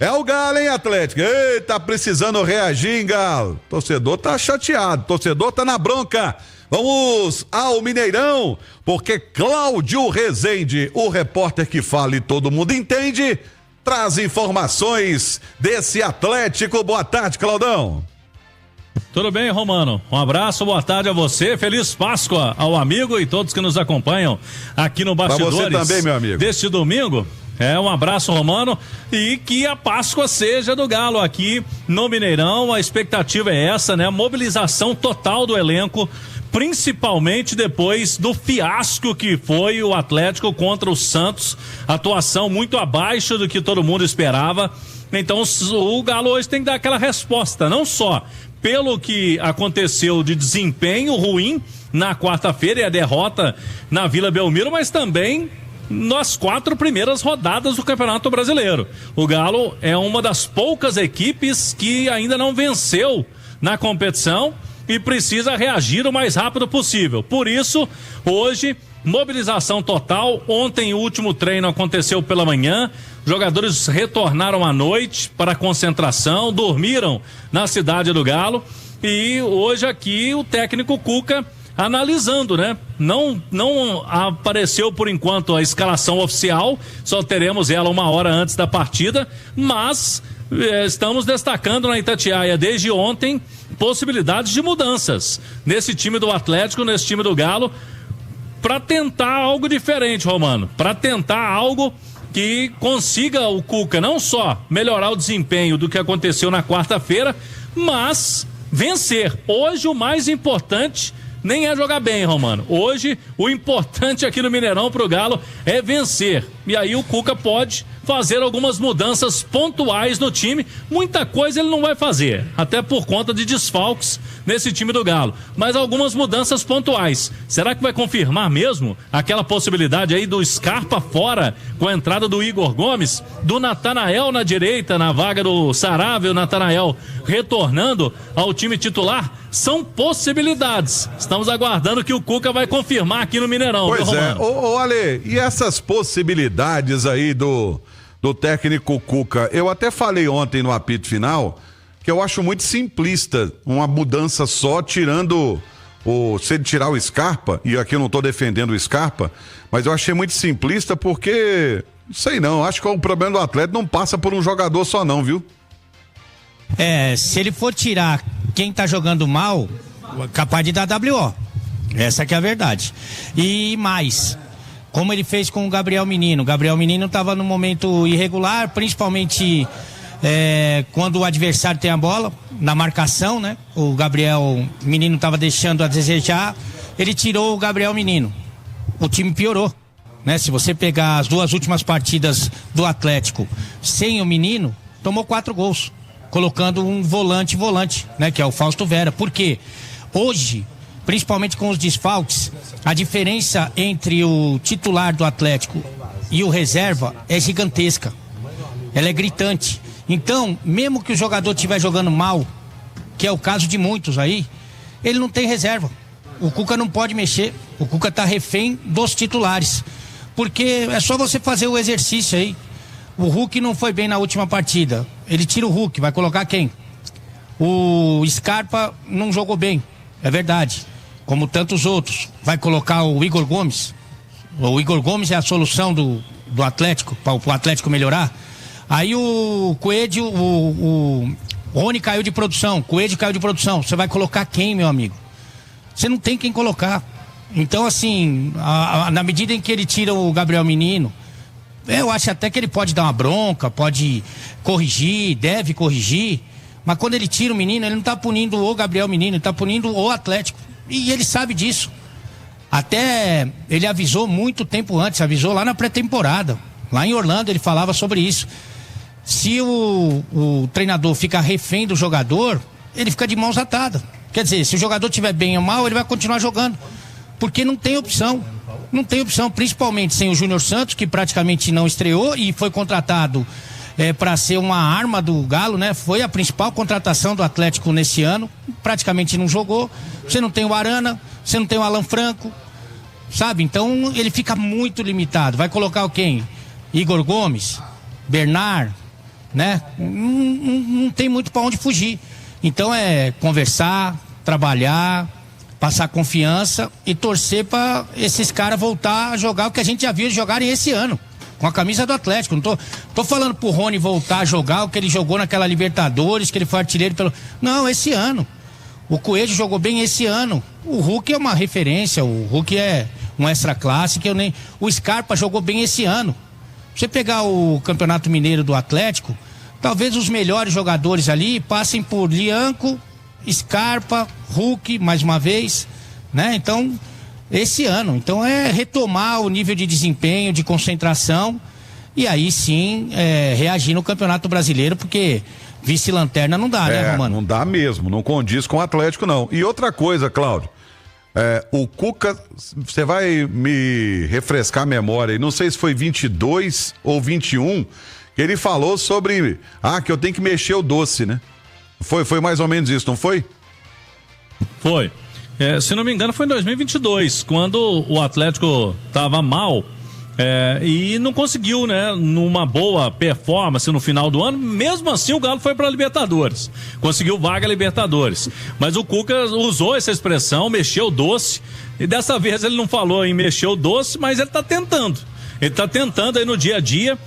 É o Galo, hein, Atlético? Ei, tá precisando reagir, hein, Galo? Torcedor tá chateado, torcedor tá na bronca. Vamos ao Mineirão, porque Cláudio Rezende, o repórter que fala e todo mundo entende, traz informações desse Atlético. Boa tarde, Claudão. Tudo bem, Romano? Um abraço, boa tarde a você, feliz Páscoa ao amigo e todos que nos acompanham aqui no Bastidores. Pra você também, meu amigo. Deste domingo. Um abraço, Romano, e que a Páscoa seja do Galo aqui no Mineirão. A expectativa é essa, né? A mobilização total do elenco, principalmente depois do fiasco que foi o Atlético contra o Santos, atuação muito abaixo do que todo mundo esperava. Então o Galo hoje tem que dar aquela resposta, não só pelo que aconteceu de desempenho ruim na quarta-feira e a derrota na Vila Belmiro, mas também nas 4 primeiras rodadas do Campeonato Brasileiro. O Galo é uma das poucas equipes que ainda não venceu na competição e precisa reagir o mais rápido possível. Por isso, hoje, mobilização total. Ontem o último treino aconteceu pela manhã. Jogadores retornaram à noite para a concentração, dormiram na cidade do Galo e hoje aqui o técnico Cuca analisando, né? Não apareceu por enquanto a escalação oficial, só teremos ela 1 hora antes da partida, mas estamos destacando na Itatiaia desde ontem possibilidades de mudanças nesse time do Atlético, nesse time do Galo, para tentar algo diferente, Romano, para tentar algo que consiga o Cuca não só melhorar o desempenho do que aconteceu na quarta-feira, mas vencer. Hoje o mais importante nem é jogar bem, Romano. Hoje o importante aqui no Mineirão pro Galo é vencer. E aí o Cuca pode fazer algumas mudanças pontuais no time. Muita coisa ele não vai fazer, até por conta de desfalques nesse time do Galo. Mas algumas mudanças pontuais. Será que vai confirmar mesmo aquela possibilidade aí do Scarpa fora com a entrada do Igor Gomes, do Natanael na direita, na vaga do Saravia, o Natanael retornando ao time titular? São possibilidades. Estamos aguardando que o Cuca vai confirmar aqui no Mineirão. Pois é. Ô Ale, e essas possibilidades aí do técnico Cuca? Eu até falei ontem no apito final que eu acho muito simplista uma mudança só, tirando se ele tirar o Scarpa, e aqui eu não tô defendendo o Scarpa, mas eu achei muito simplista porque, sei não, acho que o problema do Atlético não passa por um jogador só não, viu? Se ele for tirar quem tá jogando mal, capaz de dar WO. Essa que é a verdade. E mais, como ele fez com o Gabriel Menino. O Gabriel Menino estava num momento irregular, principalmente quando o adversário tem a bola, na marcação, né? O Gabriel Menino estava deixando a desejar, ele tirou o Gabriel Menino. O time piorou, né? Se você pegar as 2 últimas partidas do Atlético sem o Menino, tomou 4 gols, colocando um volante, né? Que é o Fausto Vera. Por quê? Hoje, principalmente com os desfalques, a diferença entre o titular do Atlético e o reserva é gigantesca. Ela é gritante. Então, mesmo que o jogador estiver jogando mal, que é o caso de muitos aí, ele não tem reserva. O Cuca não pode mexer. O Cuca tá refém dos titulares. Porque é só você fazer o exercício aí. O Hulk não foi bem na última partida. Ele tira o Hulk, vai colocar quem? O Scarpa não jogou bem, é verdade, como tantos outros. Vai colocar o Igor Gomes. O Igor Gomes é a solução do Atlético, para o Atlético melhorar. Aí o Coelho, o Rony caiu de produção, Coelho caiu de produção. Você vai colocar quem, meu amigo? Você não tem quem colocar. Então, assim, na medida em que ele tira o Gabriel Menino, eu acho até que ele pode dar uma bronca, pode corrigir, deve corrigir. Mas quando ele tira o menino, ele não tá punindo o Gabriel Menino, ele tá punindo o Atlético. E ele sabe disso. Até ele avisou muito tempo antes, avisou lá na pré-temporada. Lá em Orlando ele falava sobre isso. Se o treinador fica refém do jogador, ele fica de mãos atadas. Quer dizer, se o jogador estiver bem ou mal, ele vai continuar jogando. Porque não tem opção. Não tem opção, principalmente sem o Júnior Santos, que praticamente não estreou e foi contratado para ser uma arma do Galo, né? Foi a principal contratação do Atlético nesse ano. Praticamente não jogou. Você não tem o Arana, você não tem o Alan Franco, sabe? Então ele fica muito limitado. Vai colocar o quem? Igor Gomes, Bernard. né? Não tem muito para onde fugir. Então é conversar, trabalhar, passar confiança e torcer para esses caras voltar a jogar o que a gente já viu eles jogarem esse ano, com a camisa do Atlético. Não tô falando pro Rony voltar a jogar o que ele jogou naquela Libertadores, que ele foi artilheiro pelo... Não, esse ano. O Coelho jogou bem esse ano. O Hulk é uma referência, o Hulk é um extra classe que eu nem... O Scarpa jogou bem esse ano. Você pegar o Campeonato Mineiro do Atlético, talvez os melhores jogadores ali passem por Lianco, Scarpa, Hulk, mais uma vez, né? Então, esse ano. Então é retomar o nível de desempenho, de concentração e aí sim reagir no Campeonato Brasileiro, porque vice-lanterna não dá, né, Romano? Não dá mesmo, não condiz com o Atlético, não. E outra coisa, Cláudio, o Cuca, você vai me refrescar a memória, não sei se foi 22 ou 21, que ele falou sobre, que eu tenho que mexer o doce, né? Foi mais ou menos isso, não foi? Foi. Se não me engano, foi em 2022, quando o Atlético estava mal e não conseguiu, né, numa boa performance no final do ano. Mesmo assim, o Galo foi para a Libertadores, conseguiu vaga Libertadores. Mas o Cuca usou essa expressão, mexeu o doce, e dessa vez ele não falou em mexer o doce, mas ele está tentando. Ele está tentando aí no dia a dia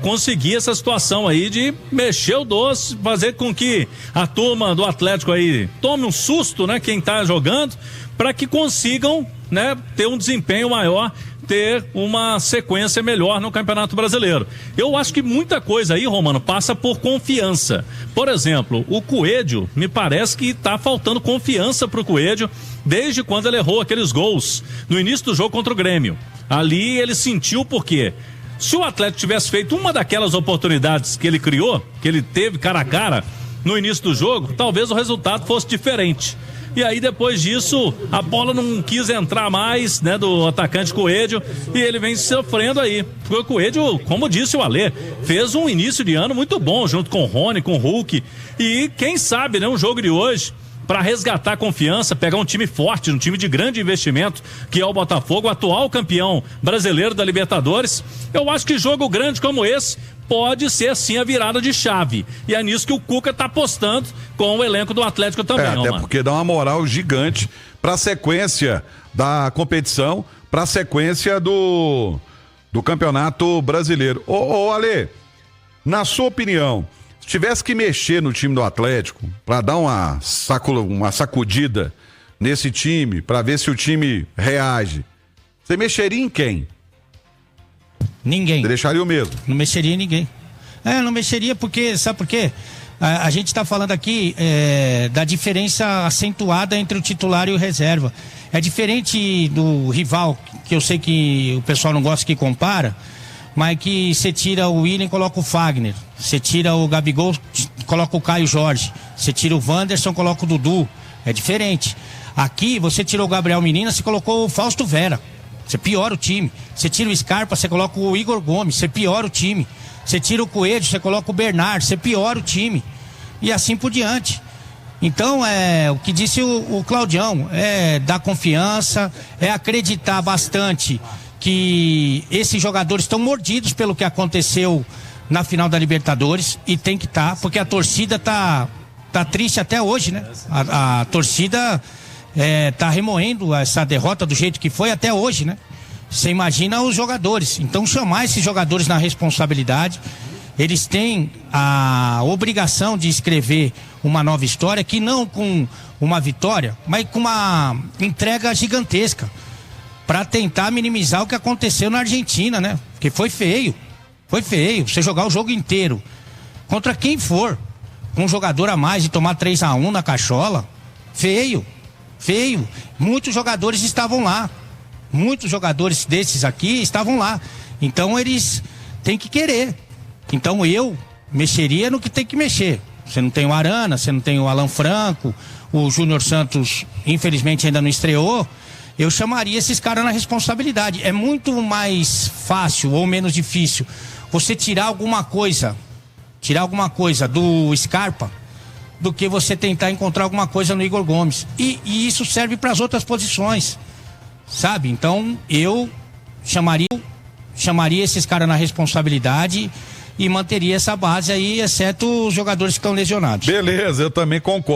conseguir essa situação aí de mexer o doce, fazer com que a turma do Atlético aí tome um susto, né, quem tá jogando, para que consigam, né, ter um desempenho maior, ter uma sequência melhor no Campeonato Brasileiro. Eu acho que muita coisa aí, Romano, passa por confiança. Por exemplo, o Coelho, me parece que tá faltando confiança pro Coelho desde quando ele errou aqueles gols no início do jogo contra o Grêmio. Ali ele sentiu por quê? Se o Atlético tivesse feito uma daquelas oportunidades que ele criou, que ele teve cara a cara no início do jogo, talvez o resultado fosse diferente. E aí depois disso, a bola não quis entrar mais, né, do atacante Coelho, e ele vem sofrendo aí. Porque o Coelho, como disse o Alê, fez um início de ano muito bom, junto com o Rony, com o Hulk, e quem sabe, né, um jogo de hoje, para resgatar a confiança, pegar um time forte, um time de grande investimento, que é o Botafogo, o atual campeão brasileiro da Libertadores. Eu acho que jogo grande como esse pode ser sim a virada de chave. E é nisso que o Cuca tá apostando com o elenco do Atlético também. Até porque dá uma moral gigante para a sequência da competição, para a sequência do Campeonato Brasileiro. Ô Alê, na sua opinião, se tivesse que mexer no time do Atlético para dar uma sacudida nesse time, para ver se o time reage, você mexeria em quem? Ninguém. Você deixaria o mesmo? Não mexeria em ninguém. Não mexeria porque, sabe por quê? A gente está falando aqui da diferença acentuada entre o titular e o reserva. É diferente do rival, que eu sei que o pessoal não gosta que compara, mas que você tira o Willian e coloca o Fagner. Você tira o Gabigol, coloca o Caio Jorge. Você tira o Wanderson, coloca o Dudu. É diferente. Aqui, você tirou o Gabriel Menino, você colocou o Fausto Vera. Você piora o time. Você tira o Scarpa, você coloca o Igor Gomes. Você piora o time. Você tira o Coelho, você coloca o Bernard. Você piora o time. E assim por diante. Então, o que disse o Claudião, dar confiança, acreditar bastante que esses jogadores estão mordidos pelo que aconteceu na final da Libertadores, e tem que estar, porque a torcida tá triste até hoje, né? A torcida tá remoendo essa derrota do jeito que foi até hoje, né? Você imagina os jogadores. Então, chamar esses jogadores na responsabilidade, eles têm a obrigação de escrever uma nova história, que não com uma vitória, mas com uma entrega gigantesca, para tentar minimizar o que aconteceu na Argentina, né? Porque foi feio. Foi feio. Você jogar o jogo inteiro contra quem for, com um jogador a mais e tomar 3-1 na cachola, feio. Feio. Muitos jogadores estavam lá. Muitos jogadores desses aqui estavam lá. Então eles têm que querer. Então eu mexeria no que tem que mexer. Você não tem o Arana, você não tem o Alan Franco, o Júnior Santos infelizmente ainda não estreou. Eu chamaria esses caras na responsabilidade. É muito mais fácil ou menos difícil você tirar alguma coisa do Scarpa do que você tentar encontrar alguma coisa no Igor Gomes. E isso serve para as outras posições, sabe? Então eu chamaria esses caras na responsabilidade e manteria essa base aí, exceto os jogadores que estão lesionados. Beleza, eu também concordo.